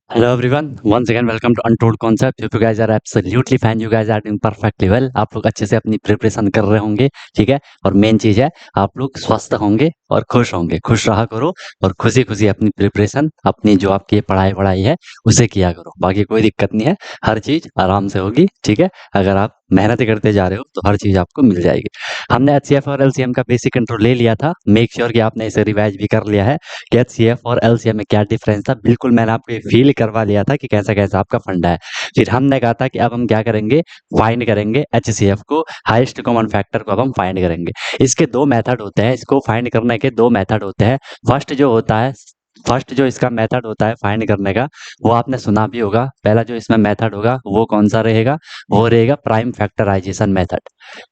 Hello everyone, once again welcome to Untold Concept. If you guys are absolutely fine, you guys are doing perfectly well. आप लोग अच्छे से अपनी preparation कर रहे होंगे, ठीक है। और मेन चीज है आप लोग स्वस्थ होंगे और खुश होंगे। खुश रहा करो और खुशी खुशी अपनी प्रिपरेशन, अपनी जो आपकी पढ़ाई वढ़ाई है उसे किया करो। बाकी कोई दिक्कत नहीं है, हर चीज आराम से होगी, ठीक है। अगर आप मेहनत करते जा रहे हो तो हर चीज आपको मिल जाएगी। हमने एचसीएफ और एलसीएम का बेसिक कंट्रोल ले लिया था। मेक श्योर कि आपने इसे रिवाइज भी कर लिया है कि एचसीएफ और एलसीएम में क्या डिफरेंस था। बिल्कुल मैंने आपको ये फील करवा लिया था कि कैसा कैसा आपका फंडा है। फिर हमने कहा था कि अब हम क्या करेंगे, फाइंड करेंगे एचसीएफ को, हाईएस्ट कॉमन फैक्टर को अब हम फाइंड करेंगे। इसके दो मेथड होते हैं, इसको फाइंड करने के दो मेथड होते हैं। फर्स्ट जो इसका मेथड होता है फाइंड करने का, वो आपने सुना भी होगा। पहला जो इसमें मेथड होगा वो कौन सा रहेगा, वो रहेगा प्राइम फैक्टराइजेशन मेथड,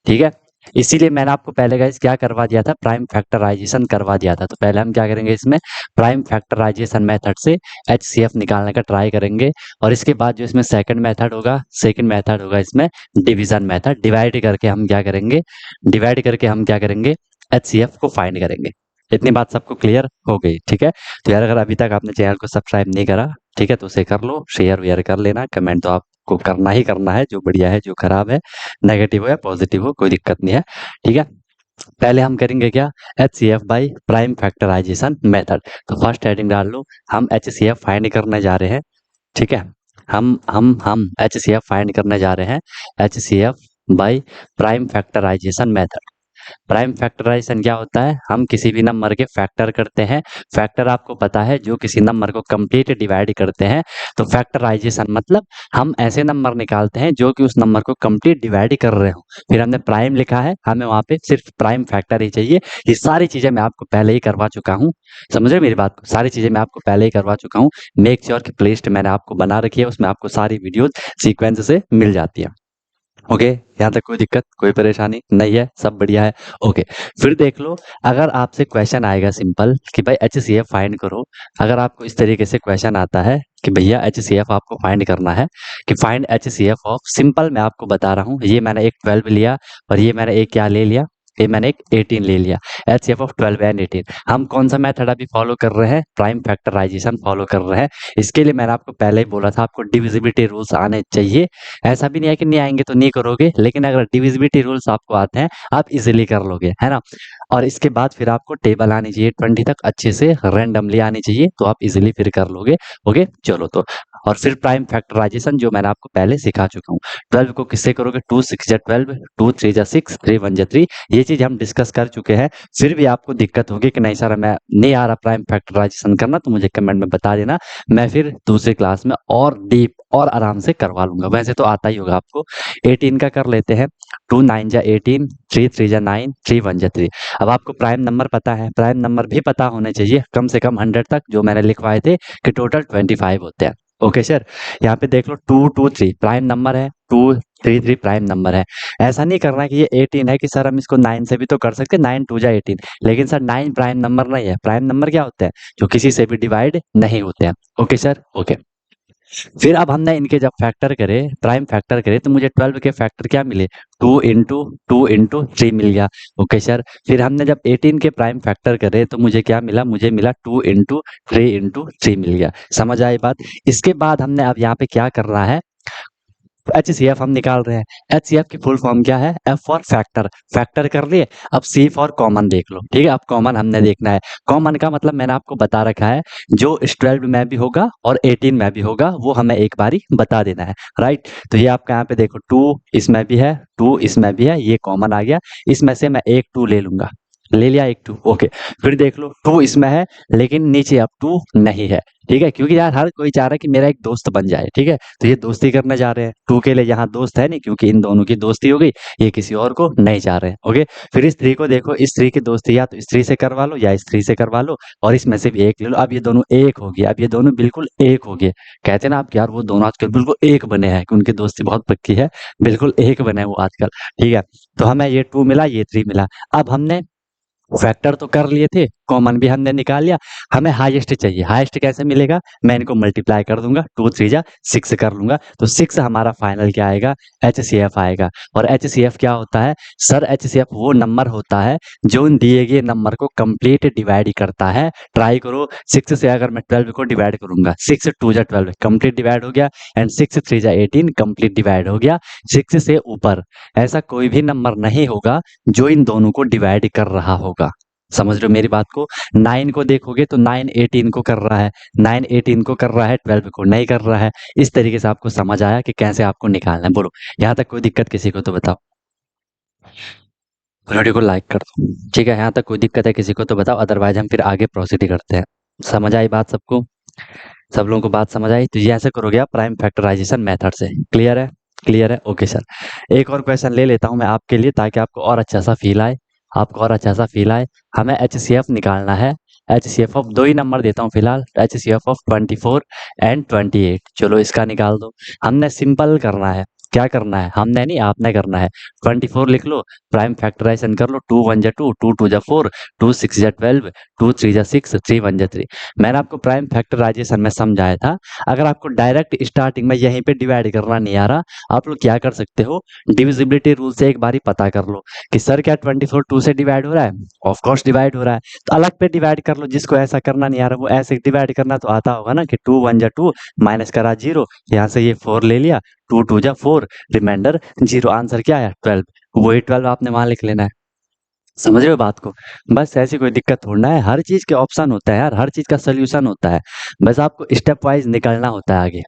ठीक है। इसीलिए मैंने आपको पहले गाइस क्या करवा दिया था, प्राइम फैक्टराइजेशन करवा दिया था। तो पहले हम क्या करेंगे, इसमें प्राइम फैक्टराइजेशन मेथड से एचसीएफ निकालने का ट्राई करेंगे। और इसके बाद जो इसमें सेकंड मेथड होगा इसमें डिवीजन मेथड। डिवाइड करके हम क्या करेंगे, एचसीएफ को फाइंड करेंगे। इतनी बात सबको क्लियर हो गई, ठीक है। तो यार अगर अभी तक आपने चैनल को सब्सक्राइब नहीं करा, ठीक है, तो उसे कर लो, शेयर वेयर कर लेना, कमेंट तो आपको करना ही करना है, जो बढ़िया है जो खराब है, नेगेटिव हो या पॉजिटिव हो कोई दिक्कत नहीं है, ठीक है। पहले हम करेंगे क्या, H C F by prime factorization method. तो फर्स्ट हेडिंग डाल लो, हम एच सी एफ फाइंड करने जा रहे हैं, ठीक है। हम एच सी एफ फाइंड करने जा रहे हैं, H C F by prime factorization method. Prime factorization क्या होता है, हम किसी भी नंबर के फैक्टर करते हैं। फैक्टर आपको पता है, जो किसी नंबर को कंप्लीट डिवाइड करते हैं। तो फैक्टराइजेशन मतलब हम ऐसे नंबर निकालते हैं जो कि उस नंबर को कंप्लीट डिवाइड कर रहे हो। फिर हमने प्राइम लिखा है, हमें वहां पे सिर्फ प्राइम फैक्टर ही चाहिए। ये सारी चीजें मैं आपको पहले ही करवा चुका हूँ, समझ रहे मेरी बात को, सारी चीजें मैं आपको पहले ही करवा चुका हूँ। मेक श्योर की प्लेलिस्ट मैंने आपको बना रखी है, उसमें आपको सारी वीडियोज सीक्वेंस से मिल जाती है। ओके, यहाँ तक कोई दिक्कत कोई परेशानी नहीं है, सब बढ़िया है। ओके, फिर देख लो, अगर आपसे क्वेश्चन आएगा सिंपल कि भाई एच सी एफ फाइंड करो। अगर आपको इस तरीके से क्वेश्चन आता है कि भैया एच सी एफ आपको फाइंड करना है, कि find H C F of, simple मैं आपको बता रहा हूँ, ये मैंने एक 12 लिया और ये मैंने एक क्या ले लिया, ये मैंने एक 18 ले लिया। H C F of 12 and 18, हम कौन सा मेथड अभी फॉलो कर रहे हैं, प्राइम फैक्टराइजेशन फॉलो कर रहे हैं। इसके लिए मैंने आपको पहले ही बोला था आपको डिविजिबिलिटी रूल्स आने चाहिए। ऐसा भी नहीं है कि नहीं आएंगे तो नहीं करोगे, लेकिन अगर डिविजिबिलिटी रूल्स आपको आते हैं आप इजीली कर लोगे, है ना। और इसके बाद फिर आपको टेबल आनी चाहिए 20 तक अच्छे से, रैंडमली आनी चाहिए, तो आप इजीली फिर कर लोगे। ओके चलो तो, और फिर प्राइम फैक्टराइजेशन जो मैंने आपको पहले सिखा चुका हूँ। 12 को किससे करोगे, 2 6 जा 12, 2 3 जा 6, 3 1 जा 3, ये चीज हम डिस्कस कर चुके हैं। फिर भी आपको दिक्कत होगी कि नहीं सर मैं नहीं आ रहा प्राइम फैक्टराइजेशन करना, तो मुझे कमेंट में बता देना, मैं फिर दूसरी क्लास में और डीप और आराम से करवा लूंगा। वैसे तो आता ही होगा आपको। 18 का कर लेते हैं, 2 9 जा 18, 3 3 जा 9, 3 1 जा 3। अब आपको प्राइम नंबर पता है, प्राइम नंबर भी पता होने चाहिए कम से कम 100 तक, जो मैंने लिखवाए थे कि टोटल 25 होते हैं। ओके सर, यहाँ पे देख लो 2 2 3 प्राइम नंबर है, 2 3 3 प्राइम नंबर है। ऐसा नहीं करना है कि ये 18 है कि सर हम इसको 9 से भी तो कर सकते हैं, 9 2 जा 18, लेकिन सर 9 प्राइम नंबर नहीं है। प्राइम नंबर क्या होते हैं, जो किसी से भी डिवाइड नहीं होते हैं। Okay sir, okay. फिर अब हमने इनके जब फैक्टर करे, प्राइम फैक्टर करे, तो मुझे 12 के फैक्टर क्या मिले, 2 इंटू 3 मिल गया। ओके सर, फिर हमने जब 18 के प्राइम फैक्टर करे तो मुझे क्या मिला, मुझे मिला 2 इंटू 3 मिल गया। समझ आई बात। इसके बाद हमने अब यहाँ पे क्या करना है, एच सी एफ हम निकाल रहे हैं। एच सी एफ की फुल फॉर्म क्या है, एफ फॉर फैक्टर, फैक्टर कर लिए। अब सी फॉर कॉमन देख लो, ठीक है। अब कॉमन हमने देखना है, कॉमन का मतलब मैंने आपको बता रखा है, जो इस 12 में भी होगा और 18 में भी होगा वो हमें एक बारी बता देना है, राइट। तो ये आपका यहाँ पे देखो 2 इसमें भी है, 2 इसमें भी है, ये कॉमन आ गया। इसमें से मैं एक 2 ले लूंगा, ले लिया एक 2। ओके, फिर देख लो 2 इसमें है, लेकिन नीचे अब 2 नहीं है, ठीक है, क्योंकि यार हर कोई चाह रहा है कि मेरा एक दोस्त बन जाए, ठीक है। तो ये दोस्ती करने जा रहे हैं, 2 के लिए यहाँ दोस्त है नहीं, क्योंकि इन दोनों की दोस्ती हो गई, ये किसी और को नहीं चाह रहे हैं। ओके, फिर इस 3 को देखो, इस 3 की दोस्ती या तो इस 3 से करवा लो या इस 3 से करवा लो, और इसमें से भी एक ले लो। अब ये दोनों एक हो गया, अब ये दोनों बिल्कुल एक हो गए। कहते हैं ना आप कि यार वो दोनों आजकल बिल्कुल एक बने हैं, कि उनकी दोस्ती बहुत पक्की है, बिल्कुल एक बने हैं वो आजकल, ठीक है। तो हमें ये 2 मिला, ये 3 मिला। अब हमने फैक्टर तो कर लिए थे, कॉमन भी हमने निकाल लिया, हमें हाईएस्ट चाहिए। हाईएस्ट कैसे मिलेगा, मैं इनको मल्टीप्लाई कर दूंगा, 2 3 जा 6 कर लूंगा, तो 6 हमारा फाइनल क्या आएगा, HCF आएगा। और HCF क्या होता है सर, HCF वो नंबर होता है जो इन दिए गए नंबर को कंप्लीट डिवाइड करता है। ट्राई करो, 6 से अगर मैं 12 को डिवाइड करूंगा, 6 2 जा 12 कंप्लीट डिवाइड हो गया, एंड 6 3 जा 18 कंप्लीट डिवाइड हो गया। 6 से ऊपर ऐसा कोई भी नंबर नहीं होगा जो इन दोनों को डिवाइड कर रहा होगा। समझ रहे हो मेरी बात को। 9 को देखोगे तो 9 18 को कर रहा है, 9 18 को कर रहा है, 12 को नहीं कर रहा है। इस तरीके से आपको समझ आया कि कैसे आपको निकालना है। बोलो, यहाँ तक कोई दिक्कत किसी को तो बताओ, वीडियो को लाइक कर दो। ठीक है, यहाँ तक कोई दिक्कत है किसी को तो बताओ, अदरवाइज हम फिर आगे प्रोसीड करते हैं। समझ आई बात सबको, सब लोगों को बात समझ आई। तो ये ऐसे करोगे आप प्राइम फैक्टराइजेशन मेथड से। क्लियर है, क्लियर है, ओके सर। एक और क्वेश्चन ले लेता हूँ मैं आपके लिए, ताकि आपको और अच्छा सा फील आए, आपको और अच्छा सा फील आए। हमें HCF निकालना है। HCF ऑफ 2 ही नंबर देता हूँ फिलहाल, HCF ऑफ 24 एंड 28। चलो इसका निकाल दो। हमने सिंपल करना है, क्या करना है, हमने नहीं आपने करना है। 24 लिख लो, प्राइम फैक्टराइजेशन कर लो, 2 1 जा 2, 2 2 जा 4, 2 6 जा 12, 2 3 जा 6, 3 1 जा 3। मैंने आपको प्राइम फैक्टराइजेशन में समझाया था। अगर आपको डायरेक्ट स्टार्टिंग में यहीं पे डिवाइड करना नहीं आ रहा, आप लोग क्या कर सकते हो, डिविजिबिलिटी रूल से एक बारी पता कर लो कि सर क्या 24 2 से डिवाइड हो रहा है, ऑफ कोर्स डिवाइड हो रहा है, तो अलग पे डिवाइड कर लो। जिसको ऐसा करना नहीं आ रहा वो ऐसे डिवाइड करना तो आता होगा ना, कि 2 1 जा 2 माइनस करा 0, यहाँ से ये 4 ले लिया, 2 2 जा 4, रिमाइंडर 0, आंसर क्या आया 12। वही 12 आपने वहां लिख लेना है। समझ रहे हो बात को। बस ऐसी कोई दिक्कत थोड़ा है, हर चीज के ऑप्शन होता है यार, हर चीज का सोल्यूशन होता है। बस आपको स्टेप वाइज निकलना होता है आगे।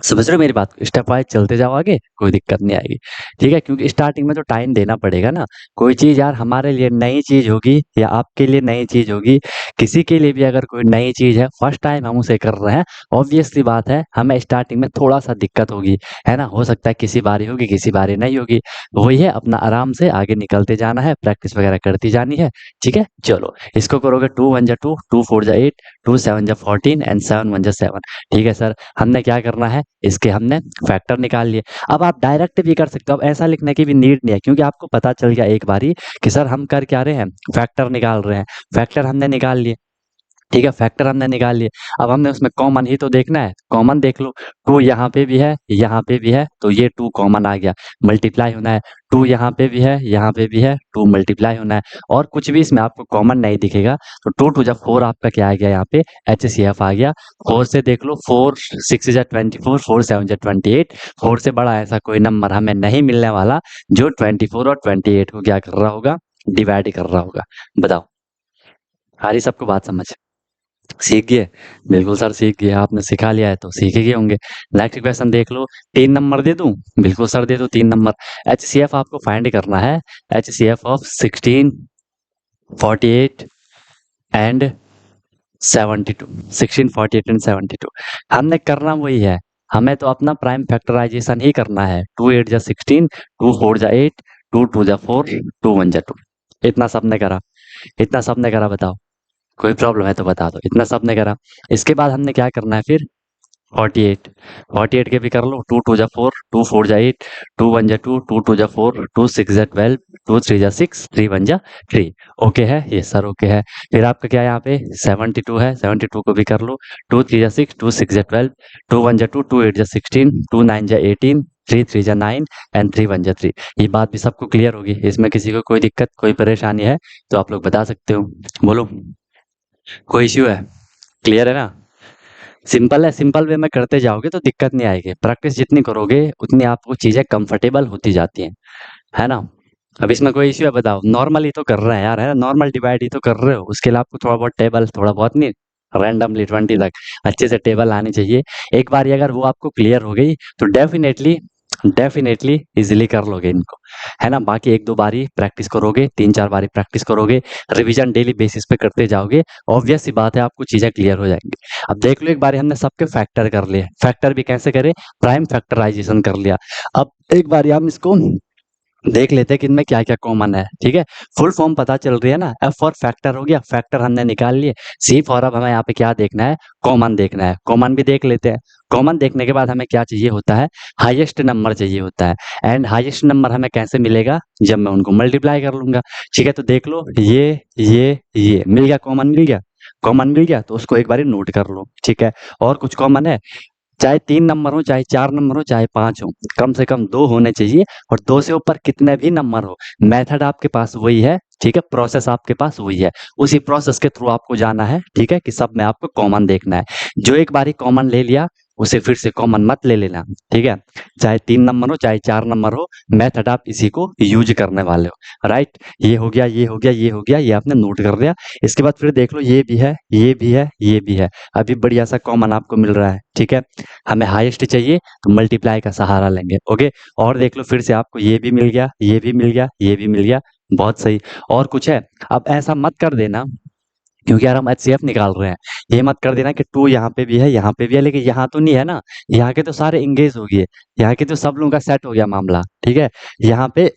समझ रहे हो मेरी बात को, स्टेप वाइज चलते जाओ आगे, कोई दिक्कत नहीं आएगी। ठीक है, क्योंकि स्टार्टिंग में तो टाइम देना पड़ेगा ना। कोई चीज यार हमारे लिए नई चीज होगी या आपके लिए नई चीज होगी, किसी के लिए भी अगर कोई नई चीज है, फर्स्ट टाइम हम उसे कर रहे हैं, ऑब्वियस सी बात है हमें स्टार्टिंग में थोड़ा सा दिक्कत होगी, है ना। हो सकता है किसी बारी होगी, किसी बारी नहीं होगी। वही है, अपना आराम से आगे निकलते जाना है, प्रैक्टिस वगैरह करती जानी है। ठीक है, चलो इसको करोगे, 2 1 जा 2, 2 4 जा 8, 2 7 जा 14 एंड 7 1 जा 7। ठीक है सर, हमने क्या करना है, इसके हमने फैक्टर निकाल लिए। अब आप डायरेक्ट भी कर सकते हो, अब ऐसा लिखने की भी नीड नहीं है, क्योंकि आपको पता चल गया एक बारी कि सर हम कर क्या रहे हैं, फैक्टर निकाल रहे हैं। फैक्टर हमने निकाल लिए, ठीक है, फैक्टर हमने निकाल लिए। अब हमने उसमें कॉमन ही तो देखना है, कॉमन देख लो। 2 यहाँ पे भी है, यहाँ पे भी है, तो ये 2 कॉमन आ गया, मल्टीप्लाई होना है। 2 यहाँ पे भी है, यहाँ पे भी है, 2 मल्टीप्लाई होना है। और कुछ भी इसमें आपको कॉमन नहीं दिखेगा, तो 2 2 जा 4 आपका क्या आ गया, यहाँ पे HCF आ गया। 4 से देख लो, 4 6 जा 24, 4 7 जा 28। 4 से बड़ा ऐसा कोई नंबर हमें नहीं मिलने वाला जो 24 और 28 को क्या कर रहा होगा, डिवाइड कर रहा होगा। बताओ, आ रही सबको बात समझ, सीख गए। बिल्कुल सर सीख गए, आपने सिखा लिया है तो सीख ही गए होंगे। नेक्स्ट क्वेश्चन देख लो, 3 नंबर दे दूं, बिल्कुल सर दे दो 3 नंबर। HCF आपको फाइंड करना है, HCF ऑफ 16 48 एंड 72, 16 48 एंड 72। हमने करना वही है, हमें तो अपना प्राइम फैक्टराइजेशन ही करना है। 2 8 जा 16, 2 4 जा 8, 2 2 जा 4, 2 1 जा 2। इतना सबने करा, इतना सबने करा, बताओ कोई प्रॉब्लम है तो बता दो। इतना सबने करा, इसके बाद हमने क्या करना है फिर, 48, 48 के भी कर लो। 2 2 जा 4, 2 4 जा 8, 2 1 जा 2, 2 2 जा 4, 2 6 जा 12, 2 3 जा 6, 3 1 जा 3। ओके है ये सर, ओके है। फिर आपका क्या यहाँ पे 72 है, 72 को भी कर लो। 2 3 जा 6, 2 6 जा 12, 2 1 जा 2, 2 8 जा 16, 2 9 जा 18, 3 3 जा 9 एंड 3 1 जा 3। ये बात भी सबको क्लियर होगी, इसमें किसी को कोई दिक्कत कोई परेशानी है तो आप लोग बता सकते हो। बोलो, कोई इश्यू है, क्लियर है ना। सिंपल है, सिंपल वे में करते जाओगे तो दिक्कत नहीं आएगी। प्रैक्टिस जितनी करोगे उतनी आपको चीजें कंफर्टेबल होती जाती हैं, है ना। अब इसमें कोई इश्यू है बताओ, नॉर्मल ही तो कर रहे हैं यार, है ना, नॉर्मल डिवाइड ही तो कर रहे हो। उसके लिए आपको थोड़ा बहुत टेबल, थोड़ा बहुत नहीं, रैंडमली 20 तक अच्छे से टेबल आनी चाहिए। एक बार अगर वो आपको क्लियर हो गई तो डेफिनेटली डेफिनेटली इजीली कर लोगे इनको, है ना। बाकी 1 2 बारी प्रैक्टिस करोगे, 3 4 बारी प्रैक्टिस करोगे, रिवीजन डेली बेसिस पे करते जाओगे, ऑब्वियस सी बात है आपको चीजें क्लियर हो जाएंगी। अब देख लो, एक बारी हमने सबके फैक्टर कर लिए, फैक्टर भी कैसे करें, प्राइम फैक्टराइजेशन कर लिया। अब एक बारी हम इसको देख लेते हैं कि इनमें क्या क्या कॉमन है। ठीक है, फुल फॉर्म पता चल रही है ना। एफ फॉर फैक्टर हो गया, फैक्टर हमने निकाल लिए। सी फॉर अब हमें यहाँ पे क्या देखना है, कॉमन देखना है। कॉमन भी देख लेते हैं। कॉमन देखने के बाद हमें क्या चाहिए होता है, हाईएस्ट नंबर चाहिए होता है। एंड हाईएस्ट नंबर हमें कैसे मिलेगा, जब मैं उनको मल्टीप्लाई कर लूंगा। ठीक है, तो देख लो ये मिल गया, कॉमन मिल गया। कॉमन मिल गया तो उसको एक बार नोट कर लो। ठीक है, और कुछ कॉमन है, चाहे 3 नंबर हो, चाहे 4 नंबर हो, चाहे 5 हो, कम से कम 2 होने चाहिए। और 2 से ऊपर कितने भी नंबर हो, मेथड आपके पास वही है। ठीक है, प्रोसेस आपके पास वही है। उसी प्रोसेस के थ्रू आपको जाना है। ठीक है, कि सब में आपको कॉमन देखना है। जो एक बारी कॉमन ले लिया, उसे फिर से कॉमन मत ले लेना। ठीक है, चाहे 3 नंबर हो, चाहे 4 नंबर हो, मेथड आप इसी को यूज करने वाले हो। राइट, ये हो गया, ये हो गया, ये हो गया, ये आपने नोट कर लिया। इसके बाद फिर देख लो, ये भी है, ये भी है, ये भी है। अभी बढ़िया सा कॉमन आपको मिल रहा है। ठीक है, हमें हाईएस्ट चाहिए तो मल्टीप्लाई का सहारा लेंगे। ओके, और देख लो फिर से आपको ये भी मिल गया, ये भी मिल गया, ये भी मिल गया। बहुत सही। और कुछ है, अब ऐसा मत कर देना, क्योंकि यार हम एचसीएफ निकाल रहे हैं। ये मत कर देना कि 2 यहाँ पे भी है, यहाँ पे भी है, लेकिन यहाँ तो नहीं है ना। यहाँ के तो सारे इंगेज हो गए, यहाँ के तो सब लोगों का सेट हो गया मामला। ठीक है, यहाँ पे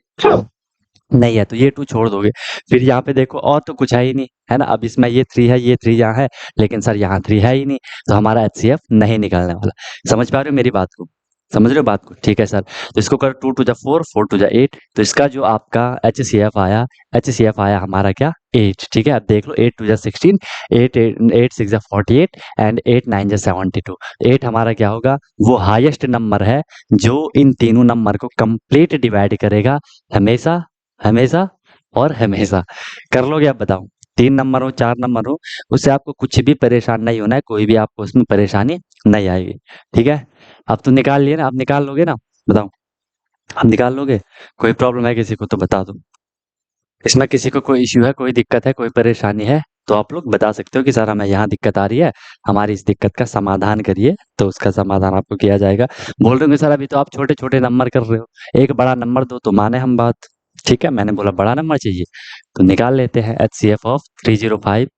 नहीं है तो ये 2 छोड़ दोगे। फिर यहाँ पे देखो और तो कुछ है ही नहीं, है ना। अब इसमें ये 3 है, ये 3 यहाँ है, लेकिन सर यहाँ 3 है ही नहीं, तो हमारा एचसीएफ नहीं निकलने वाला। समझ पा रहे हो मेरी बात को, समझ रहे हो बात को। ठीक है सर, तो इसको करो 2 टू द 4, 4 टू द 8, तो इसका जो आपका एचसीएफ आया, एचसीएफ आया हमारा क्या, 8। ठीक है, अब देख लो 8 two the 16, 8 8 6 the 48 and 8 9 the 72। 8 हमारा क्या होगा, वो हाईएस्ट नंबर है जो इन तीनों नंबर को कंप्लीट डिवाइड करेगा, हमेशा हमेशा और हमेशा। कर लोगे, आप बताओ। 3 नंबर हो, 4 नंबर हो, उससे आपको कुछ भी परेशान नहीं होना है, कोई भी आपको उसमें परेशानी नहीं आएगी। ठीक है, अब तो निकाल लिए ना, आप निकाल लोगे ना, बताओ। आप निकाल लोगे, कोई प्रॉब्लम है किसी को तो बता दो। इसमें किसी को कोई इश्यू है, कोई दिक्कत है, कोई परेशानी है, तो आप लोग बता सकते हो कि सर हमें यहाँ दिक्कत आ रही है, हमारी इस दिक्कत का समाधान करिए, तो उसका समाधान आपको किया जाएगा। बोल रहे होंगे सर अभी तो आप छोटे छोटे नंबर कर रहे हो, एक बड़ा नंबर दो तो माने हम बात। ठीक है, मैंने बोला बड़ा नंबर चाहिए, तो निकाल लेते हैं। H C F of 305।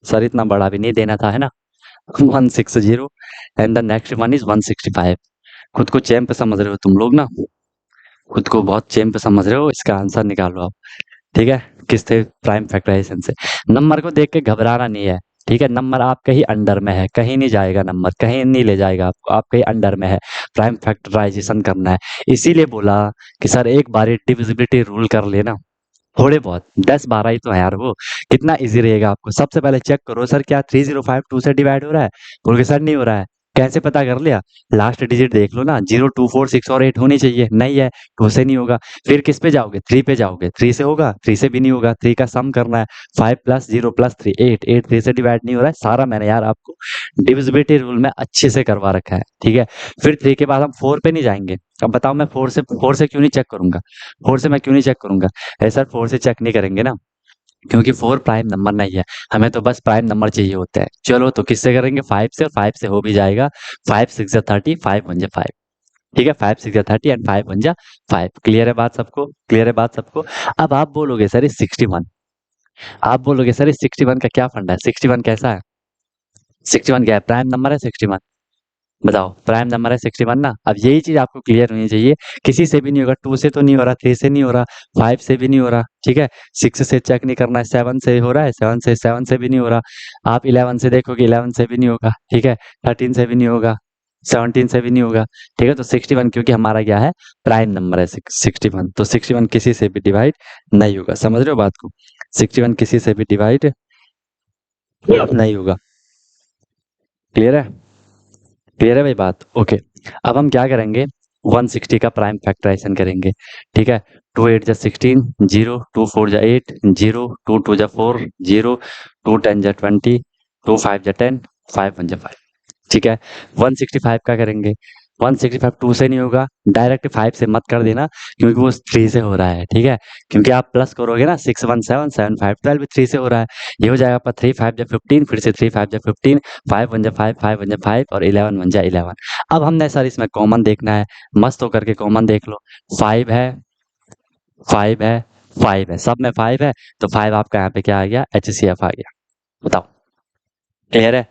Sir इतना बड़ा भी नहीं देना था, है ना। 160 and the next one is 165। खुद को चैंप समझ रहे हो तुम लोग ना, खुद को बहुत चैंप समझ रहे हो। इसका आंसर निकालो आप। ठीक है, किससे, प्राइम फैक्टराइजेशन से। नंबर को देख के घबराना नहीं है। ठीक है, नंबर आपके ही अंडर में है, कहीं नहीं जाएगा, नंबर कहीं नहीं ले जाएगा आपको, आपके ही अंडर में है। प्राइम फैक्टराइजेशन करना है, इसीलिए बोला कि सर एक बार डिविजिबिलिटी रूल कर लेना। थोड़े बहुत 10-12 ही तो है यार वो, कितना इजी रहेगा आपको। सबसे पहले चेक करो सर क्या 3052 से डिवाइड हो रहा है, बोल के सर नहीं हो रहा है। कैसे पता कर लिया, लास्ट डिजिट देख लो ना, 0 2 4 6 और 8 होनी चाहिए, नहीं है, 2 से नहीं होगा। फिर किस पे जाओगे, 3 पे जाओगे, 3 से होगा, 3 से भी नहीं होगा, 3 का सम करना है, 5 प्लस 0 प्लस 3 8, 8 3 से डिवाइड नहीं हो रहा है। सारा मैंने यार आपको डिविजिबिलिटी रूल में अच्छे से करवा रखा है। ठीक है, फिर 3 के बाद हम 4 पे नहीं जाएंगे। अब बताओ मैं 4 से क्यों नहीं चेक करूंगा, 4 से मैं क्यों नहीं चेक करूंगा। सर 4 से चेक नहीं करेंगे ना, क्योंकि 4 प्राइम नंबर नहीं है, हमें तो बस प्राइम नंबर चाहिए होते हैं। चलो तो किससे करेंगे, 5 से, 5 से हो भी जाएगा। 5 6 जा 30, 5 1 जा 5। ठीक है, 5 6 जा 30 एंड 5 1 जा 5। क्लियर है बात सबको, क्लियर है बात सबको। अब आप बोलोगे सर ये 61, आप बोलोगे सर ये 61 का क्या फंडा है, 61 कैसा है, 61 क्या है, प्राइम नंबर है 61। बताओ, प्राइम नंबर है 61 ना। अब यही चीज आपको क्लियर होनी चाहिए, किसी से भी नहीं होगा, 2 से तो नहीं हो रहा, 3 से नहीं हो रहा, 5 से भी नहीं हो रहा। ठीक है, 6 से चेक नहीं करना है, 7 से हो रहा है, 7 से भी नहीं हो रहा। आप 11 से देखोगे, 11 से भी नहीं होगा। ठीक है, 13 से भी नहीं होगा, 17 से भी नहीं होगा। ठीक है, तो 61 क्योंकि हमारा क्या है, प्राइम नंबर है 61, तो 61 किसी से भी डिवाइड नहीं होगा। समझ रहे हो बात को, 61 किसी से भी डिवाइड नहीं होगा। क्लियर है, क्लियर है भाई बात। ओके, अब हम क्या करेंगे, 160 का प्राइम फैक्टराइजेशन करेंगे। ठीक है, 2 8 जा 16, 0 2 4 जा 8, 0 2 2 जा 4, 0 2 10 जा 20, 2 5 जा 10, 5 1 जा 5। ठीक है, 165 का करेंगे। 165 2 से नहीं होगा, डायरेक्ट 5 से मत कर देना, क्योंकि वो 3 से हो रहा है। ठीक है, क्योंकि आप प्लस करोगे ना, 6 1 7 7 5 12 भी 3 से हो रहा है। ये हो जाएगा आपका 3 5 जा 15, फिर से 3 5 जा 15, 5 1 जा 5, 5 1 जा 5 और 11 1 जा 11। अब हमने सर इसमें कॉमन देखना है, मस्त होकर के कॉमन देख लो। 5 है, 5 है, 5 है, सब में 5 है, तो 5 आपका यहाँ पे क्या आ गया, एचसीएफ आ गया। बताओ, क्लियर है।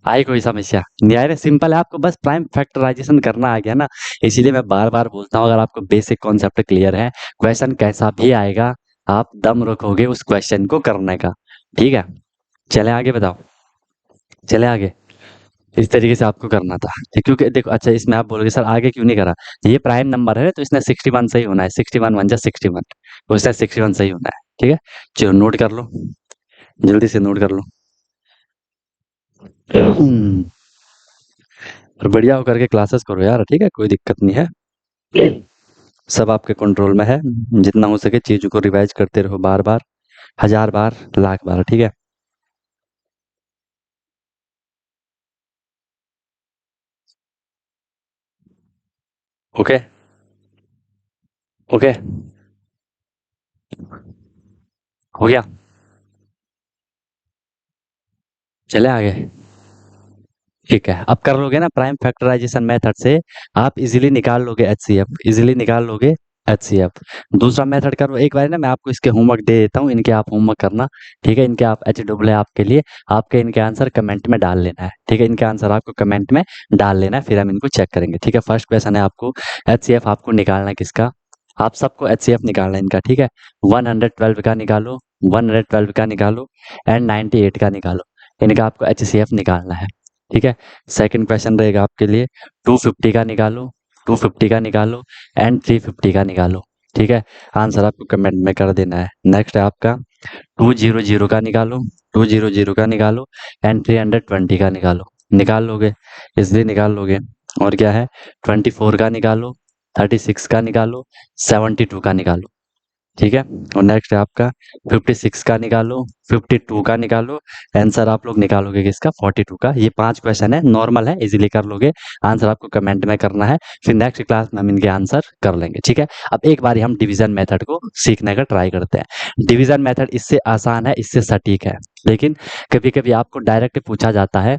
आई कोई समस्या नहीं आई? सिंपल है, आपको बस प्राइम फैक्टराइजेशन करना आ गया ना। इसीलिए मैं बार बार बोलता हूँ, अगर आपको बेसिक कॉन्सेप्ट क्लियर है, क्वेश्चन कैसा भी आएगा आप दम रखोगे उस क्वेश्चन को करने का। ठीक है, चले आगे, बताओ, चले आगे। इस तरीके से आपको करना था। क्योंकि देखो, अच्छा इसमें आप बोलोगे सर आगे क्यों नहीं करा, ये प्राइम नंबर है तो इसने 61 सही होना है, 61 वन जा 61, तो इसने 61 सही होना है। ठीक है, चलो नोट कर लो, जल्दी से नोट कर लो। और बढ़िया होकर के क्लासेस करो यार, ठीक है, कोई दिक्कत नहीं है, सब आपके कंट्रोल में है। जितना हो सके चीजों को रिवाइज करते रहो, बार बार, हजार बार, लाख बार, ठीक है। ओके, ओके, हो गया, चले आगे। ठीक है, अब कर लोगे ना प्राइम फैक्टराइजेशन मेथड से, आप इजीली निकाल लोगे एचसीएफ, इजीली निकाल लोगे एचसीएफ। दूसरा मेथड करो एक बार ना, मैं आपको इसके होमवर्क दे देता हूँ, इनके आप होमवर्क करना। ठीक है, इनके आप एच डबल है आपके लिए, आपके इनके आंसर कमेंट में डाल लेना है। ठीक है, इनके आंसर आपको कमेंट में डाल लेना है, फिर हम इनको चेक करेंगे। ठीक है, फर्स्ट क्वेश्चन है आपको एचसीएफ आपको निकालना है किसका, आप सबको एचसीएफ निकालना है इनका। ठीक है, 112 का निकालो, 112 का निकालो, एंड 98 का निकालो, इनका आपको एचसीएफ निकालना है। ठीक है, सेकंड क्वेश्चन रहेगा आपके लिए, 250 का निकालो, 250 का निकालो, एंड 350 का निकालो। ठीक है, आंसर आपको कमेंट में कर देना है। नेक्स्ट है आपका 200 का निकालो, 200 का निकालो, एंड 320 का निकालो, निकाल लोगे, इसलिए निकाल लोगे। और क्या है, 24 का निकालो, 36 का निकालो, 72 का निकालो। ठीक है, और नेक्स्ट है आपका 56 का निकालो, 52 का निकालो, आंसर आप लोग निकालोगे किसका, 42 का। ये 5 क्वेश्चन है, नॉर्मल है, इजीली कर लोगे, आंसर आपको कमेंट में करना है, फिर नेक्स्ट क्लास में हम इनके आंसर कर लेंगे। ठीक है, अब एक बार हम डिवीजन मेथड को सीखने का ट्राई करते हैं। डिवीजन मेथड इससे आसान है, इससे सटीक है, लेकिन कभी कभी आपको डायरेक्ट पूछा जाता है।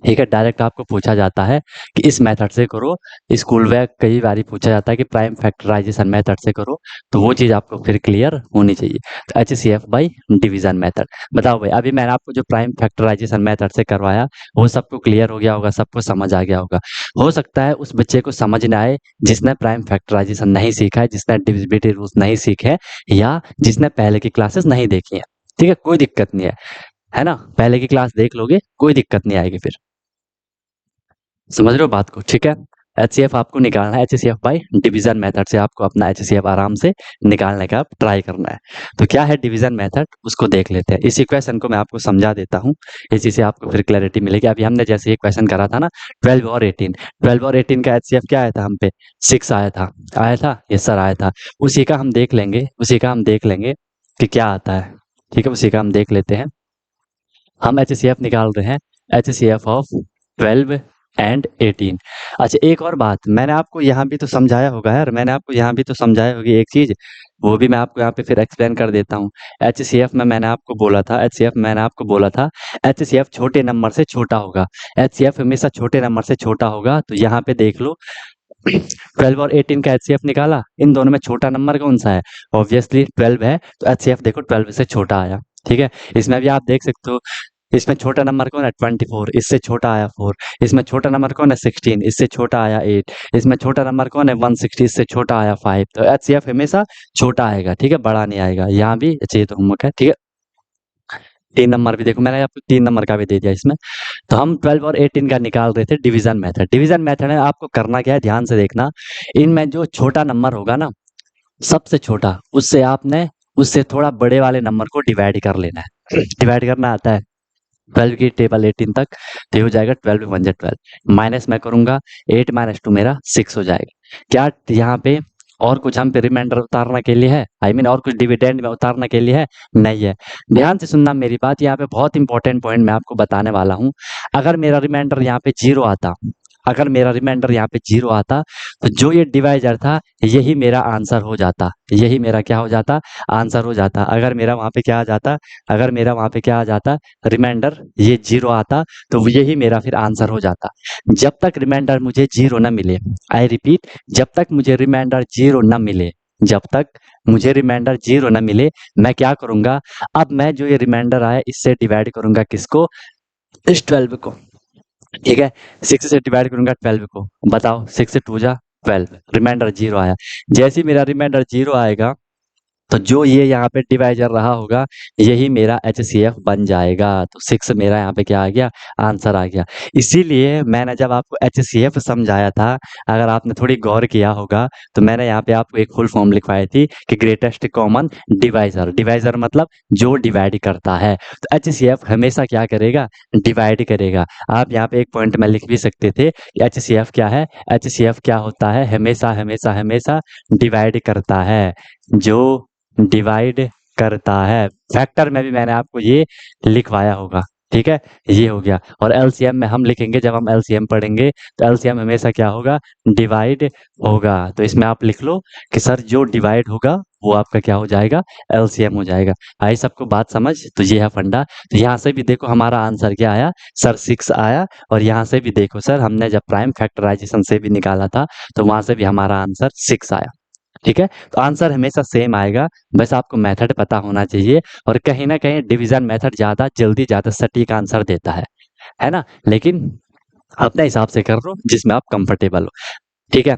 ठीक है, डायरेक्ट आपको पूछा जाता है कि इस मेथड से करो, स्कूल में कई बार पूछा जाता है कि प्राइम फैक्टराइजेशन मेथड से करो, तो वो चीज़ आपको फिर क्लियर होनी चाहिए। तो एचसीएफ बाई डिवीजन मेथड, बताओ भाई, अभी मैंने आपको जो प्राइम फैक्टराइजेशन मेथड से करवाया वो सबको क्लियर हो गया होगा, सबको समझ आ गया होगा। हो सकता है उस बच्चे को समझ ना आए जिसने प्राइम फैक्टराइजेशन नहीं सीखा है, जिसने डिविजिबिलिटी रूल्स नहीं सीखे हैं, या जिसने पहले की क्लासेस नहीं देखी है। ठीक है, कोई दिक्कत नहीं है ना, पहले की क्लास देख लोगे, कोई दिक्कत नहीं आएगी फिर। समझ रहे हो बात को? ठीक है, एचसीएफ आपको निकालना है, एचसीएफ बाई डिवीजन मेथड से आपको अपना एचसीएफ आराम से निकालने का ट्राई करना है। तो क्या है डिवीजन मेथड, उसको देख लेते हैं। इसी क्वेश्चन को मैं आपको समझा देता हूँ, इसी से आपको फिर क्लैरिटी मिलेगी। अभी हमने जैसे ये क्वेश्चन करा था ना, 12 और 18, 12 और 18 का एचसीएफ क्या आया था हम पे, 6 आया था, आया था, यस सर आया था। उसी का हम देख लेंगे, उसी का हम देख लेंगे कि क्या आता है। ठीक है, उसी का हम देख लेते हैं। हम एचसीएफ निकाल रहे हैं, एचसीएफ ऑफ 12 एंड 18। अच्छा एक और बात, मैंने आपको यहाँ भी तो समझाया होगा यार, मैंने आपको यहाँ भी तो समझाया होगी एक चीज, वो भी मैं आपको यहाँ पे फिर एक्सप्लेन कर देता हूँ। एचसीएफ में मैंने आपको बोला था, एचसीएफ मैंने आपको बोला था, एचसीएफ छोटे नंबर से छोटा होगा, एचसीएफ हमेशा छोटे नंबर से छोटा होगा। तो यहाँ पे देख लो, 12 और 18 का एचसीएफ निकाला, इन दोनों में छोटा नंबर कौन सा है, ऑब्वियसली 12 है, तो एचसीएफ देखो 12 से छोटा आया। ठीक है, इसमें भी आप देख सकते हो, इसमें छोटा नंबर कौन है, 24, इससे छोटा आया 4। इसमें छोटा नंबर कौन है, 16, इससे छोटा आया 8। इसमें छोटा नंबर कौन है, 160, इससे छोटा आया 5। तो एचसीएफ हमेशा छोटा आएगा, ठीक है, बड़ा नहीं आएगा। यहाँ भी चाहिए तो होमवर्क है, ठीक है। 3 नंबर भी देखो, मैंने आपको 3 नंबर का भी दे दिया इसमें। तो हम 12 और 18 का निकाल रहे थे डिवीजन मेथड। डिवीजन मेथड में आपको करना क्या है, ध्यान से देखना, इनमें जो छोटा नंबर होगा ना, सबसे छोटा, उससे आपने उससे थोड़ा बड़े वाले नंबर को डिवाइड कर लेना है। डिवाइड करना आता है 12 की टेबल 18 तक, तो ये हो जाएगा 12 वन जा 12, माइनस मैं करूंगा 8 माइनस 2 मेरा 6 हो जाएगा। क्या यहाँ पे और कुछ हम पे रिमाइंडर उतारने के लिए है, आई मीन और कुछ डिविडेंड में उतारने के लिए है, नहीं है। ध्यान से सुनना मेरी बात, यहाँ पे बहुत इंपॉर्टेंट पॉइंट मैं आपको बताने वाला हूँ। अगर मेरा रिमाइंडर यहाँ पे 0 आता, अगर मेरा रिमाइंडर यहाँ पे 0 आता, तो जो ये डिवाइजर था यही मेरा आंसर हो जाता, यही मेरा क्या हो जाता, आंसर हो जाता। अगर मेरा वहाँ पे क्या आ जाता, अगर मेरा वहाँ पे क्या आ जाता, रिमाइंडर ये 0 आता, तो यही मेरा फिर आंसर हो जाता। जब तक रिमाइंडर मुझे 0 ना मिले, आई रिपीट, जब तक मुझे रिमाइंडर 0 ना मिले, जब तक मुझे रिमाइंडर 0 ना मिले, मैं क्या करूंगा, अब मैं जो ये रिमाइंडर आया इससे डिवाइड करूंगा किसको, इस 12 को। ठीक है। 6 से डिवाइड करूंगा 12 को, बताओ 6 से 2 जा 12, रिमाइंडर 0 आया। जैसे ही मेरा रिमाइंडर 0 आएगा तो जो ये यहाँ पे डिवाइजर रहा होगा यही मेरा HCF बन जाएगा। तो 6 मेरा यहाँ पे क्या आ गया, आंसर आ गया। इसीलिए मैंने जब आपको HCF समझाया था, अगर आपने थोड़ी गौर किया होगा तो मैंने यहाँ पे आपको एक फुल फॉर्म लिखवाई थी कि ग्रेटेस्ट कॉमन डिवाइजर। डिवाइजर मतलब जो डिवाइड करता है। तो HCF हमेशा क्या करेगा, डिवाइड करेगा। आप यहाँ पे एक पॉइंट में लिख भी सकते थे कि HCF क्या है, HCF क्या होता है, हमेशा हमेशा हमेशा डिवाइड करता है, जो डिवाइड करता है। फैक्टर में भी मैंने आपको ये लिखवाया होगा, ठीक है। ये हो गया। और एलसीएम में हम लिखेंगे, जब हम एलसीएम पढ़ेंगे तो एलसीएम हमेशा क्या होगा, डिवाइड होगा। तो इसमें आप लिख लो कि सर जो डिवाइड होगा वो आपका क्या हो जाएगा, एलसीएम हो जाएगा। आई सबको बात समझ? तो ये है फंडा। तो यहाँ से भी देखो हमारा आंसर क्या आया, सर 6 आया। और यहाँ से भी देखो सर, हमने जब प्राइम फैक्टराइजेशन से भी निकाला था तो वहां से भी हमारा आंसर 6 आया। ठीक है। तो आंसर हमेशा सेम आएगा, बस आपको मेथड पता होना चाहिए। और कहीं ना कहीं डिवीजन मेथड ज्यादा जल्दी ज्यादा सटीक आंसर देता है ना। लेकिन अपने हिसाब से कर लो जिसमें आप कंफर्टेबल हो, ठीक है।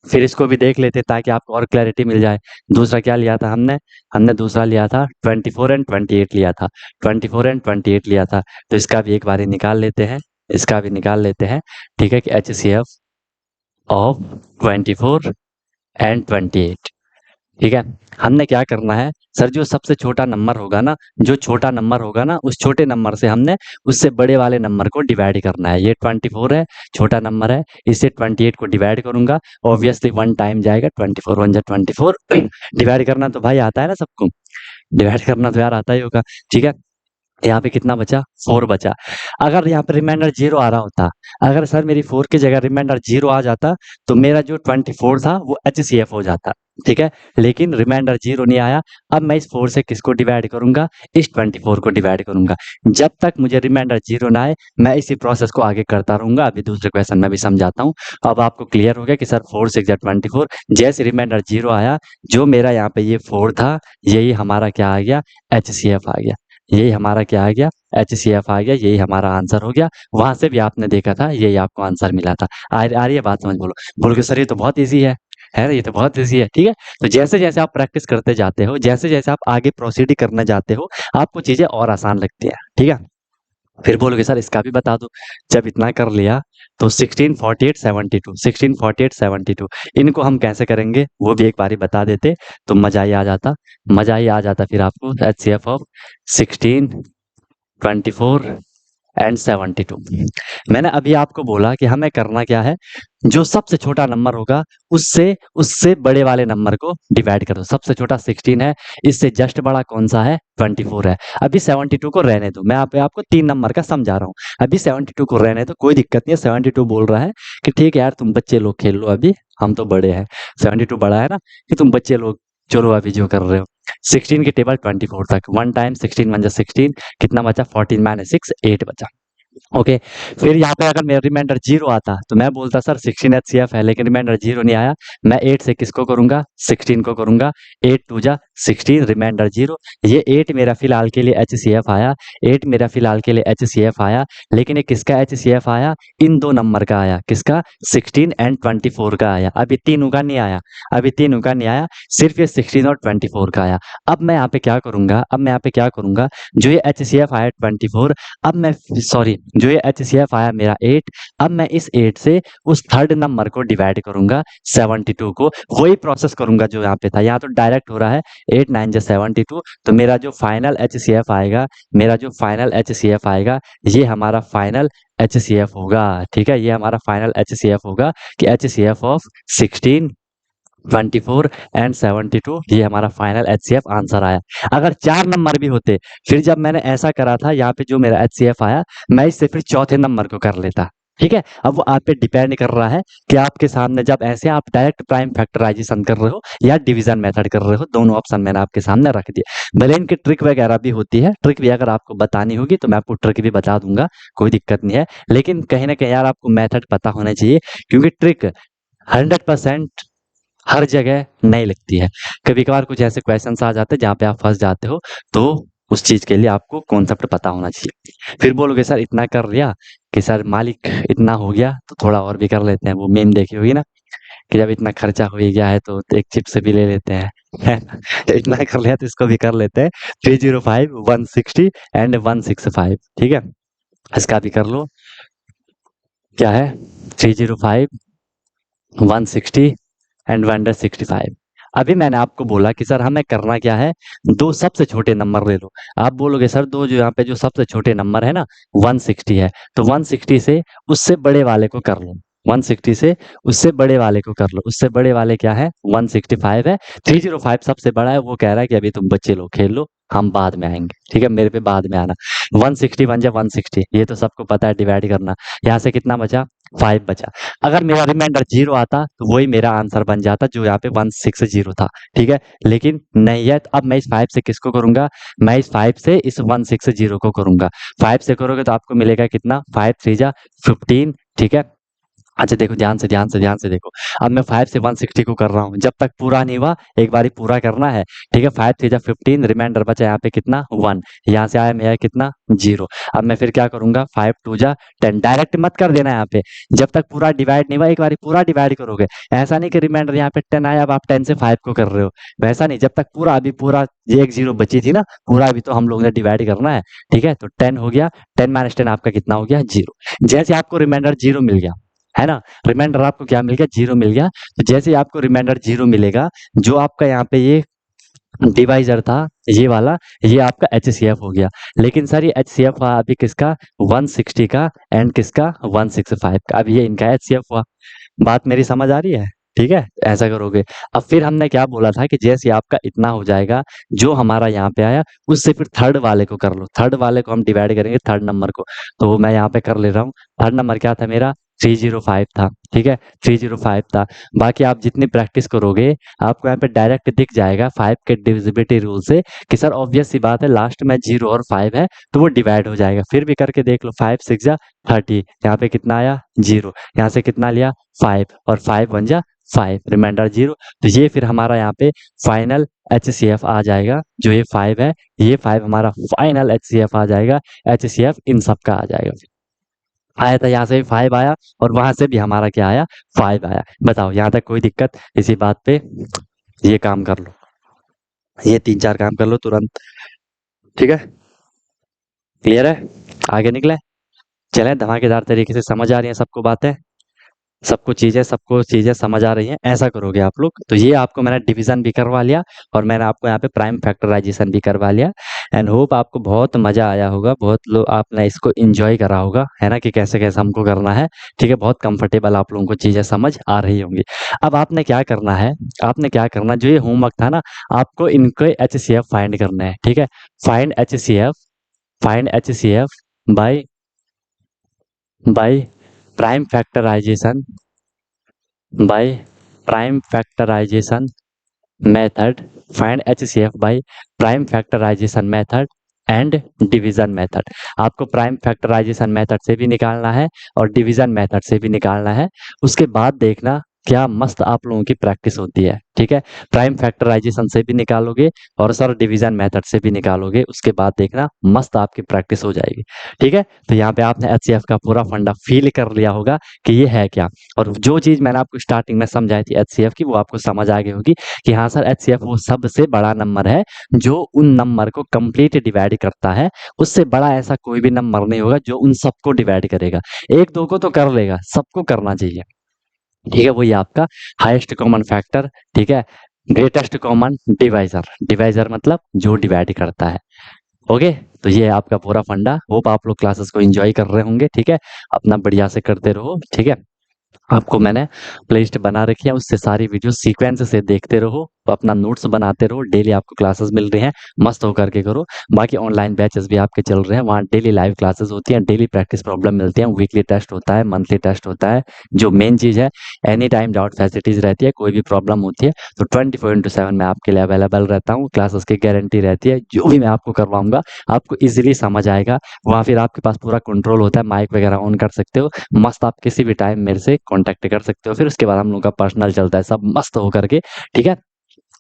फिर इसको भी देख लेते ताकि आपको और क्लैरिटी मिल जाए। दूसरा क्या लिया था हमने, हमने दूसरा लिया था 24 एंड 28 लिया था, 24 एंड 28 लिया था। तो इसका भी एक बारी निकाल लेते हैं, इसका भी निकाल लेते हैं। ठीक है कि HCF ऑफ 24 एंड 28। ठीक है। हमने क्या करना है सर, जो सबसे छोटा नंबर होगा ना, जो छोटा नंबर होगा ना, उस छोटे नंबर से हमने उससे बड़े वाले नंबर को डिवाइड करना है। ये 24 है, छोटा नंबर है, इससे 28 को डिवाइड करूंगा। ऑब्वियसली 1 टाइम जाएगा, 24 1 जा 24। डिवाइड करना तो भाई आता है ना सबको, डिवाइड करना तो यार आता ही होगा। ठीक है। यहाँ पे कितना बचा, 4 बचा। अगर यहाँ पे रिमाइंडर 0 आ रहा होता, अगर सर मेरी 4 की जगह रिमाइंडर 0 आ जाता तो मेरा जो 24 था वो HCF हो जाता। ठीक है। लेकिन रिमाइंडर 0 नहीं आया। अब मैं इस 4 से किसको डिवाइड करूंगा, इस 24 को डिवाइड करूंगा। जब तक मुझे रिमाइंडर 0 ना आए मैं इसी प्रोसेस को आगे करता रहूंगा। अभी दूसरे क्वेश्चन में भी समझाता हूँ। अब आपको क्लियर हो गया कि सर 4 6 24। जैसे रिमाइंडर 0 आया, जो मेरा यहाँ पे ये 4 था, यही हमारा क्या आ गया, HCF आ गया। यही हमारा क्या आ गया, HCF आ गया। यही हमारा आंसर हो गया। वहां से भी आपने देखा था, यही आपको आंसर मिला था। आ रही है बात समझ? बोलो बोल के सर ये तो बहुत ईजी है ना, ये तो बहुत ईजी है। ठीक है। तो जैसे जैसे आप प्रैक्टिस करते जाते हो, जैसे जैसे आप आगे प्रोसीड करने जाते हो, आपको चीजें और आसान लगती है। ठीक है। फिर बोलोगे सर इसका भी बता दो। जब इतना कर लिया तो 16 48 72, 16 48 72 इनको हम कैसे करेंगे वो भी एक बारी बता देते तो मजा ही आ जाता। मजा ही आ जाता फिर आपको। HCF of 16 24 and 72। मैंने अभी आपको बोला कि हमें करना क्या है, जो सबसे छोटा नंबर होगा उससे उससे बड़े वाले नंबर को डिवाइड कर दो। सबसे छोटा 16 है, इससे जस्ट बड़ा कौन सा है, 24 है। अभी 72 को रहने दो, मैं आपको 3 नंबर का समझा रहा हूँ। अभी 72 को रहने दो, कोई दिक्कत नहीं है। 72 बोल रहा है कि ठीक है यार तुम बच्चे लोग खेल लो, अभी हम तो बड़े हैं। 72 बड़ा है ना, कि तुम बच्चे लोग चलो अभी जो कर रहे हो। 16 की टेबल 24 तक, 1 टाइम 16 1 जा 16, कितना बचा, 14 माइनस 6 8 बचा। ओके। फिर यहाँ पे अगर मेरा रिमाइंडर 0 आता तो मैं बोलता सर 16 HCF है, लेकिन रिमाइंडर 0 नहीं आया। मैं 8 से किसको करूंगा, 16 को करूंगा। 8 2 जा 16, रिमाइंडर 0। ये 8 मेरा फिलहाल के लिए HCF आया, 8 मेरा फिलहाल के लिए HCF आया। लेकिन ये किसका HCF आया, इन दो नंबर का आया, किसका, 16 एंड 24 का आया। अभी तीनों का नहीं आया, अभी तीनों का नहीं आया, सिर्फ ये 16 और 24 का आया। अब मैं यहाँ पे क्या करूंगा, अब मैं यहाँ पे क्या करूंगा, जो ये HCF आया 24, अब मैं सॉरी जो ये HCF आया मेरा 8, अब मैं इस 8 से उस थर्ड नंबर को डिवाइड करूंगा 72 को। वही प्रोसेस करूंगा जो यहाँ पे था, यहाँ तो डायरेक्ट हो रहा है। 8 9 जा 72। तो मेरा जो फाइनल HCF आएगा, मेरा जो फाइनल HCF आएगा, ये हमारा फाइनल HCF होगा। ठीक है। ये हमारा फाइनल HCF होगा कि HCF ऑफ 16 24 एंड 72, ये हमारा फाइनल HCF आंसर आया। अगर 4 नंबर भी होते, फिर जब मैंने ऐसा करा था, यहाँ पे जो मेरा HCF आया, मैं इससे फिर चौथे नंबर को कर लेता। ठीक है। अब वो आप पे डिपेंड कर रहा है कि आपके सामने जब ऐसे आप डायरेक्ट प्राइम फैक्टराइजेशन कर रहे हो या डिवीजन मेथड कर रहे हो, दोनों ऑप्शन मैंने आपके सामने रख दिया। भले इनकी ट्रिक वगैरह भी होती है, ट्रिक भी अगर आपको बतानी होगी तो मैं आपको ट्रिक भी बता दूंगा, कोई दिक्कत नहीं है। लेकिन कहीं ना कहीं यार आपको मेथड पता होना चाहिए, क्योंकि ट्रिक 100% हर जगह नहीं लगती है। कभी कभार कुछ ऐसे क्वेश्चंस आ जाते हैं जहाँ पे आप फंस जाते हो। तो उस चीज के लिए आपको कॉन्सेप्ट पता होना चाहिए। फिर बोलोगे सर इतना कर लिया कि सर मालिक इतना हो गया तो थोड़ा और भी कर लेते हैं, वो मीम देखी होगी ना कि जब इतना खर्चा हो ही गया है तो एक चिप्स भी ले लेते हैं है ना? तो इतना कर लिया तो इसको भी कर लेते हैं। 305 160 एंड 165, ठीक है, इसका भी कर लो। क्या है 305 160 एंड 165। अभी मैंने आपको बोला कि सर हमें करना क्या है, दो सबसे छोटे नंबर ले लो। आप बोलोगे सर दो जो यहाँ पे जो सबसे छोटे नंबर है ना 160 है, तो 160 से उससे बड़े वाले को कर लो। 160 से उससे बड़े वाले को कर लो। उससे बड़े वाले क्या है 165 है। 305 सबसे बड़ा है, वो कह रहा है कि अभी तुम बच्चे लोग खेल लो, हम बाद में आएंगे, ठीक है, मेरे पे बाद में आना। 160 बन जाए 160, ये तो सबको पता है डिवाइड करना। यहाँ से कितना बचा 5 बचा। अगर मेरा रिमाइंडर 0 आता तो वही मेरा आंसर बन जाता जो यहाँ पे 160 था, ठीक है, लेकिन नहीं है। तो अब मैं इस 5 से किसको करूंगा, मैं इस 5 से इस 160 को करूंगा। 5 से करोगे तो आपको मिलेगा कितना 5 3 जा 15, ठीक है। अच्छा देखो ध्यान से देखो। अब मैं 5 से 160 को कर रहा हूँ, जब तक पूरा नहीं हुआ एक बारी पूरा करना है, ठीक है। 5 3 जा 15, रिमाइंडर बचा यहाँ पे कितना 1, यहाँ से आया मेरा कितना 0। अब मैं फिर क्या करूंगा 5 2 जा 10, डायरेक्ट मत कर देना यहाँ पे, जब तक पूरा डिवाइड नहीं हुआ एक बारी पूरा डिवाइड करोगे। ऐसा नहीं कि रिमाइंडर यहाँ पे 10 आया अब आप 10 से 5 को कर रहे हो, वैसा नहीं, जब तक पूरा अभी पूरा ये एक 0 बची थी ना, पूरा अभी तो हम लोग ने डिवाइड करना है, ठीक है। तो 10 हो गया, 10 माइनस 10 आपका कितना हो गया 0। जैसे आपको रिमाइंडर 0 मिल गया है ना, रिमाइंडर आपको क्या मिल गया 0 मिल गया, तो जैसे ही आपको रिमाइंडर 0 मिलेगा, जो आपका यहाँ पे ये डिवाइजर था ये वाला, ये आपका HCF हो गया। लेकिन सर ये HCF हुआ अभी किसका 160 का एंड किसका 165 का, अब ये इनका HCF हुआ। बात मेरी समझ आ रही है, ठीक है, ऐसा करोगे। अब फिर हमने क्या बोला था कि जैसे आपका इतना हो जाएगा, जो हमारा यहाँ पे आया उससे फिर थर्ड वाले को कर लो। थर्ड वाले को हम डिवाइड करेंगे थर्ड नंबर को, तो वो मैं यहाँ पे कर ले रहा हूँ। थर्ड नंबर क्या था मेरा 305 था, ठीक है, 305 था। बाकी आप जितनी प्रैक्टिस करोगे आपको यहाँ पे डायरेक्ट दिख जाएगा 5 के डिविजिबिलिटी रूल से कि सर ऑब्वियस सी बात है लास्ट में 0 और 5 है तो वो डिवाइड हो जाएगा। फिर भी करके देख लो 5 6 जा 30, यहाँ पे कितना आया 0, यहाँ से कितना लिया 5 और 5 बन जा 5, रिमाइंडर 0। तो ये फिर हमारा यहाँ पे फाइनल HCF आ जाएगा, जो ये 5 है, ये 5 हमारा फाइनल HCF आ जाएगा। HCF इन सब का आ जाएगा। आया था यहाँ से भी 5 आया और वहां से भी हमारा क्या आया 5 आया। बताओ यहाँ तक कोई दिक्कत इसी बात पे, ये काम कर लो, ये 3 4 काम कर लो तुरंत, ठीक है, क्लियर है, आगे निकले। चलें, धमाकेदार तरीके से समझ आ रही है सबको बातें, सबको चीजें समझ आ रही हैं। ऐसा करोगे आप लोग, तो ये आपको मैंने डिवीजन भी करवा लिया और मैंने आपको यहाँ पे प्राइम फैक्टराइजेशन भी करवा लिया। एंड होप आपको बहुत मजा आया होगा, बहुत लोग आपने इसको एंजॉय करा होगा, है ना, कि कैसे कैसे हमको करना है, ठीक है। बहुत कंफर्टेबल आप लोगों को चीजें समझ आ रही होंगी। अब आपने क्या करना है, आपने क्या करना, जो ये होमवर्क था ना, आपको इनके HCF फाइंड करना है, ठीक है। Find HCF, find HCF by by prime factorization, by prime factorization method, find HCF by prime factorization method and division method. आपको प्राइम फैक्टराइजेशन मेथड से भी निकालना है और डिवीजन मेथड से भी निकालना है। उसके बाद देखना क्या मस्त आप लोगों की प्रैक्टिस होती है, ठीक है। प्राइम फैक्टराइजेशन से भी निकालोगे और सर डिवीजन मेथड से भी निकालोगे, उसके बाद देखना मस्त आपकी प्रैक्टिस हो जाएगी, ठीक है। तो यहाँ पे आपने HCF का पूरा फंडा फील कर लिया होगा कि ये है क्या, और जो चीज मैंने आपको स्टार्टिंग में समझाई थी HCF की वो आपको समझ आ गई होगी कि हाँ सर HCF वो सबसे बड़ा नंबर है जो उन नंबर को कंप्लीट डिवाइड करता है। उससे बड़ा ऐसा कोई भी नंबर नहीं होगा जो उन सबको डिवाइड करेगा। एक दो को तो कर लेगा, सबको करना चाहिए, ठीक है। वही आपका हाईएस्ट कॉमन फैक्टर, ठीक है। ग्रेटेस्ट कॉमन डिवाइजर, डिवाइजर मतलब जो डिवाइड करता है, ओके। तो ये है आपका पूरा फंडा। होप आप लोग क्लासेस को एंजॉय कर रहे होंगे, ठीक है। अपना बढ़िया से करते रहो, ठीक है। आपको मैंने प्लेलिस्ट बना रखी है, उससे सारी वीडियो सीक्वेंस से देखते रहो, अपना नोट्स बनाते रहो, डेली आपको क्लासेस मिल रही हैं, मस्त होकर के करो। बाकी ऑनलाइन बैचेस भी आपके चल रहे हैं, वहाँ डेली लाइव क्लासेस होती हैं, डेली प्रैक्टिस प्रॉब्लम मिलती हैं, वीकली टेस्ट होता है, मंथली टेस्ट होता है। जो मेन चीज़ है एनी टाइम डाउट फैसिलिटीज रहती है, कोई भी प्रॉब्लम होती है तो 24/7 मैं आपके लिए अवेलेबल रहता हूँ। क्लासेस की गारंटी रहती है, जो भी मैं आपको करवाऊंगा आपको ईजिली समझ आएगा। वहाँ फिर आपके पास पूरा कंट्रोल होता है, माइक वगैरह ऑन कर सकते हो, मस्त आप किसी भी टाइम मेरे से कांटेक्ट कर सकते हो। फिर उसके बाद हम लोग का पर्सनल चलता है सब मस्त होकर के, ठीक है।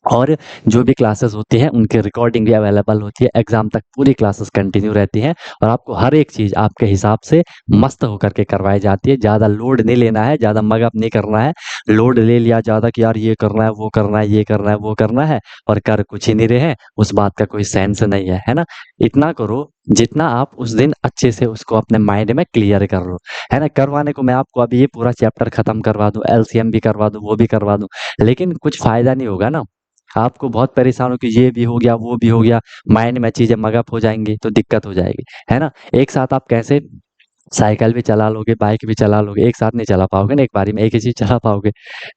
और जो भी क्लासेस होती हैं उनकी रिकॉर्डिंग भी अवेलेबल होती है। एग्जाम तक पूरी क्लासेस कंटिन्यू रहती हैं और आपको हर एक चीज़ आपके हिसाब से मस्त होकर के करवाई जाती है। ज़्यादा लोड नहीं लेना है, ज़्यादा मगअप नहीं करना है। लोड ले लिया ज़्यादा कि यार ये करना है, वो करना है, ये करना है, वो करना है और कर कुछ ही नहीं रहे हैं, उस बात का कोई सेंस नहीं है ना? इतना करो जितना आप उस दिन अच्छे से उसको अपने माइंड में क्लियर कर लो, है ना? करवाने को मैं आपको अभी ये पूरा चैप्टर खत्म करवा दूँ, एलसीएम भी करवा दूँ, वो भी करवा दूँ, लेकिन कुछ फ़ायदा नहीं होगा ना। आपको बहुत परेशान हो कि ये भी हो गया, वो भी हो गया, माइंड में चीज़ें मगअप हो जाएँगी, तो दिक्कत हो जाएगी, है ना? एक साथ आप कैसे साइकिल भी चला लोगे, बाइक भी चला लोगे, एक साथ नहीं चला पाओगे ना एक बारी में, एक ही चीज़ चला पाओगे।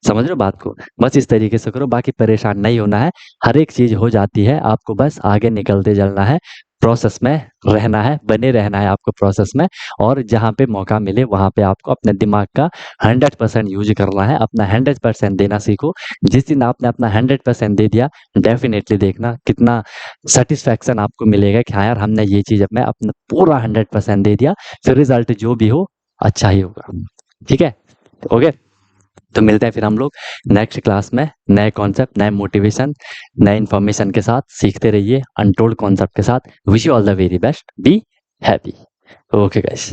समझ रहे हो बात को? बस इस तरीके से करो, बाकी परेशान नहीं होना है, हर एक चीज़ हो जाती है, आपको बस आगे निकलते चलना है, प्रोसेस में रहना है, बने रहना है आपको प्रोसेस में और जहाँ पे मौका मिले वहाँ पे आपको अपने दिमाग का 100% यूज़ करना है, अपना 100% देना सीखो। जिस दिन आपने अपना 100% दे दिया, डेफ़िनेटली देखना कितना सैटिस्फैक्शन आपको मिलेगा कि हाँ यार, हमने ये चीज़ अब मैं अपना पूरा 100% दे दिया, फिर रिज़ल्ट जो भी हो, अच्छा ही होगा। ठीक है? ओके? तो मिलते हैं फिर हम लोग नेक्स्ट क्लास में नए कॉन्सेप्ट, नए मोटिवेशन, नए इन्फॉर्मेशन के साथ सीखते रहिए, अनटोल्ड कॉन्सेप्ट के साथ। Wish you all the very best, be happy. Okay guys.